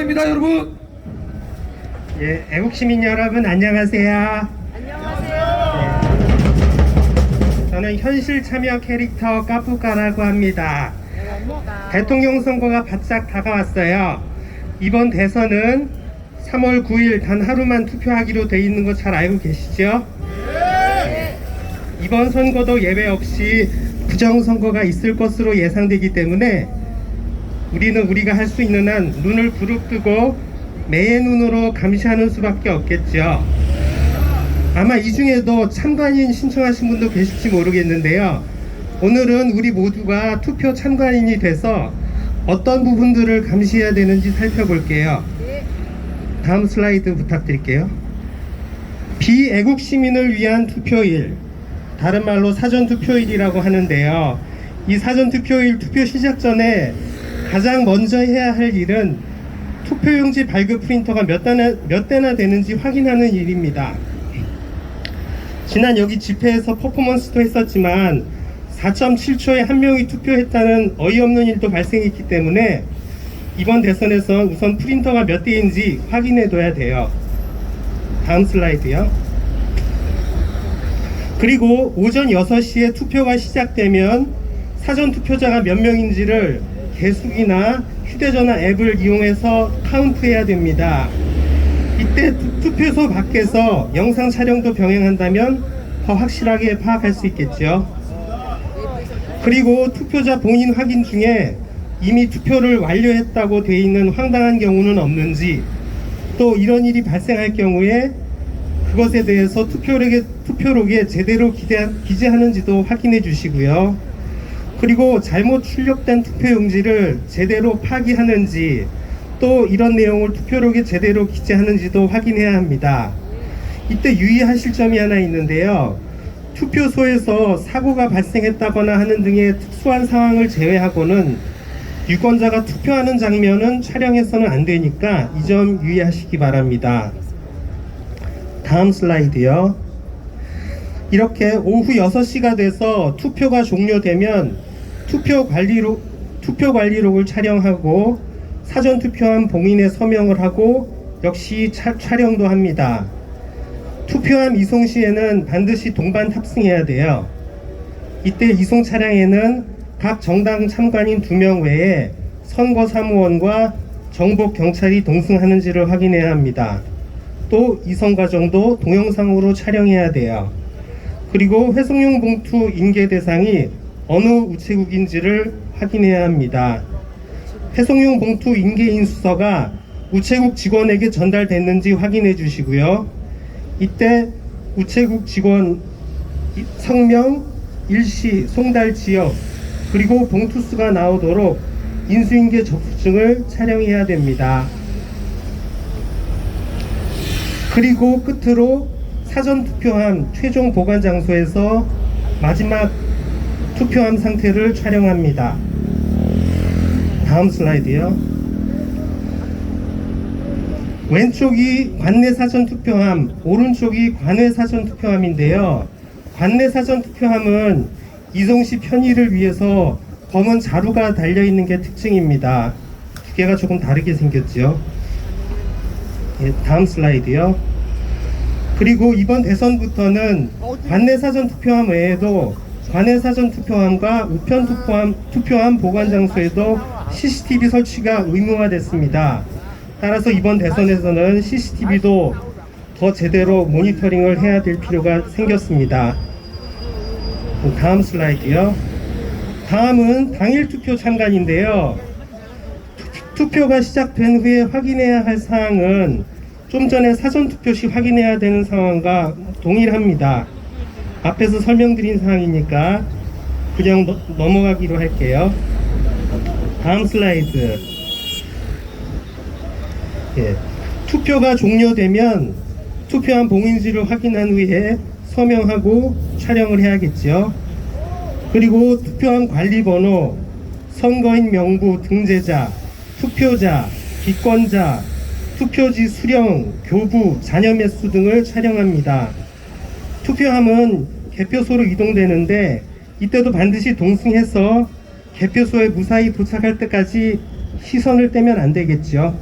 인사입니다, 여러분. 예, 애국 시민 여러분 안녕하세요. 안녕하세요. 저는 현실 참여 캐릭터 까푸까라고 합니다. 대통령 선거가 바짝 다가왔어요. 이번 대선은 3월 9일 단 하루만 투표하기로 돼 있는 거 잘 알고 계시죠? 네. 이번 선거도 예외 없이 부정선거가 있을 것으로 예상되기 때문에 우리는 우리가 할 수 있는 한 눈을 부릅뜨고 매의 눈으로 감시하는 수밖에 없겠죠. 아마 이 중에도 참관인 신청하신 분도 계실지 모르겠는데요. 오늘은 우리 모두가 투표 참관인이 돼서 어떤 부분들을 감시해야 되는지 살펴볼게요. 다음 슬라이드 부탁드릴게요. 비애국 시민을 위한 투표일, 다른 말로 사전투표일이라고 하는데요. 이 사전투표일 투표 시작 전에 가장 먼저 해야 할 일은 투표용지 발급 프린터가 몇 대나 되는지 확인하는 일입니다. 지난 여기 집회에서 퍼포먼스도 했었지만 4.7초에 한 명이 투표했다는 어이없는 일도 발생했기 때문에 이번 대선에서 우선 프린터가 몇 대인지 확인해 둬야 돼요. 다음 슬라이드요. 그리고 오전 6시에 투표가 시작되면 사전투표자가 몇 명인지를 계수기나 휴대전화 앱을 이용해서 카운트해야 됩니다. 이때 투표소 밖에서 영상 촬영도 병행한다면 더 확실하게 파악할 수 있겠죠. 그리고 투표자 본인 확인 중에 이미 투표를 완료했다고 되어 있는 황당한 경우는 없는지, 또 이런 일이 발생할 경우에 그것에 대해서 투표록에 제대로 기재하는지도 확인해 주시고요. 그리고 잘못 출력된 투표용지를 제대로 파기하는지, 또 이런 내용을 투표록에 제대로 기재하는지도 확인해야 합니다. 이때 유의하실 점이 하나 있는데요. 투표소에서 사고가 발생했다거나 하는 등의 특수한 상황을 제외하고는 유권자가 투표하는 장면은 촬영해서는 안 되니까 이 점 유의하시기 바랍니다. 다음 슬라이드요. 이렇게 오후 6시가 돼서 투표가 종료되면 투표 관리록을 촬영하고 사전투표한 봉인에 서명을 하고 역시 촬영도 합니다. 투표함 이송 시에는 반드시 동반 탑승해야 돼요. 이때 이송 차량에는 각 정당 참관인 2명 외에 선거사무원과 정복 경찰이 동승하는지를 확인해야 합니다. 또 이송 과정도 동영상으로 촬영해야 돼요. 그리고 회송용 봉투 인계 대상이 어느 우체국인지를 확인해야 합니다. 회송용 봉투 인계인 수서가 우체국 직원에게 전달됐는지 확인해 주시고요. 이때 우체국 직원 성명, 일시, 송달 지역, 그리고 봉투수가 나오도록 인수인계 접수증을 촬영해야 됩니다. 그리고 끝으로 사전투표함 최종 보관 장소에서 마지막 투표함 상태를 촬영합니다. 다음 슬라이드요. 왼쪽이 관내 사전투표함, 오른쪽이 관외 사전투표함인데요. 관내 사전투표함은 이송시 편의를 위해서 검은 자루가 달려있는 게 특징입니다. 두 개가 조금 다르게 생겼죠. 예, 다음 슬라이드요. 그리고 이번 대선부터는 관내 사전투표함 외에도 관외 사전투표함과 우편 투표함 보관 장소에도 CCTV 설치가 의무화됐습니다. 따라서 이번 대선에서는 CCTV도 더 제대로 모니터링을 해야 될 필요가 생겼습니다. 다음 슬라이드요. 다음은 당일 투표 참관인데요. 투표가 시작된 후에 확인해야 할 사항은 좀 전에 사전투표 시 확인해야 되는 상황과 동일합니다. 앞에서 설명드린 사항이니까 그냥 넘어가기로 할게요. 다음 슬라이드. 예, 투표가 종료되면 투표한 봉인지를 확인한 후에 서명하고 촬영을 해야겠죠. 그리고 투표한 관리번호, 선거인 명부 등재자, 투표자, 기권자, 투표지 수령, 교부, 잔여 매수 등을 촬영합니다. 투표함은 개표소로 이동되는데 이때도 반드시 동승해서 개표소에 무사히 도착할 때까지 시선을 떼면 안 되겠죠.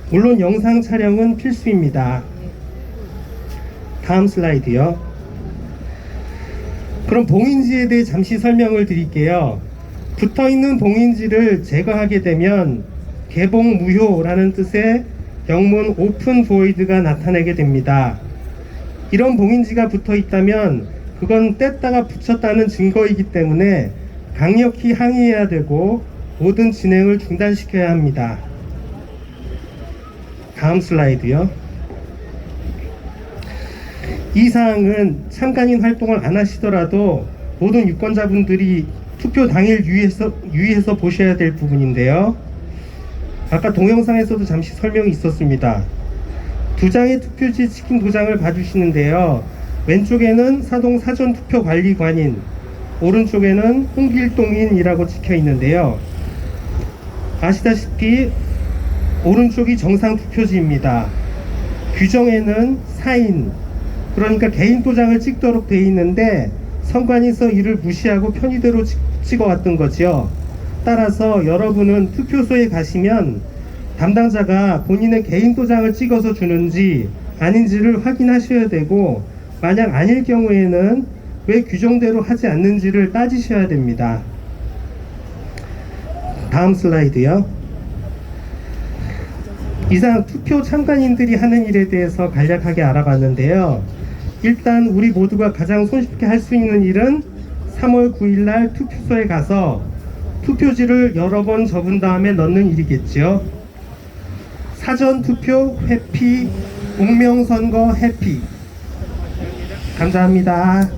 물론 영상 촬영은 필수입니다. 다음 슬라이드요. 그럼 봉인지에 대해 잠시 설명을 드릴게요. 붙어있는 봉인지를 제거하게 되면 개봉 무효라는 뜻의 영문 오픈 보이드가 나타나게 됩니다. 이런 봉인지가 붙어 있다면 그건 뗐다가 붙였다는 증거이기 때문에 강력히 항의해야 되고 모든 진행을 중단시켜야 합니다. 다음 슬라이드요. 이 사항은 참관인 활동을 안 하시더라도 모든 유권자분들이 투표 당일 유의해서 보셔야 될 부분인데요. 아까 동영상에서도 잠시 설명이 있었습니다. 두 장의 투표지 찍힌 도장을 봐주시는데요. 왼쪽에는 사동 사전투표관리관인, 오른쪽에는 홍길동인이라고 찍혀 있는데요. 아시다시피 오른쪽이 정상투표지입니다. 규정에는 사인, 그러니까 개인 도장을 찍도록 되어 있는데 선관위에서 이를 무시하고 편의대로 찍어왔던 거죠. 따라서 여러분은 투표소에 가시면 담당자가 본인의 개인 도장을 찍어서 주는지 아닌지를 확인하셔야 되고, 만약 아닐 경우에는 왜 규정대로 하지 않는지를 따지셔야 됩니다. 다음 슬라이드요. 이상 투표 참관인들이 하는 일에 대해서 간략하게 알아봤는데요. 일단 우리 모두가 가장 손쉽게 할 수 있는 일은 3월 9일 날 투표소에 가서 투표지를 여러 번 접은 다음에 넣는 일이겠죠. 사전투표 회피, 공명선거 회피. 감사합니다.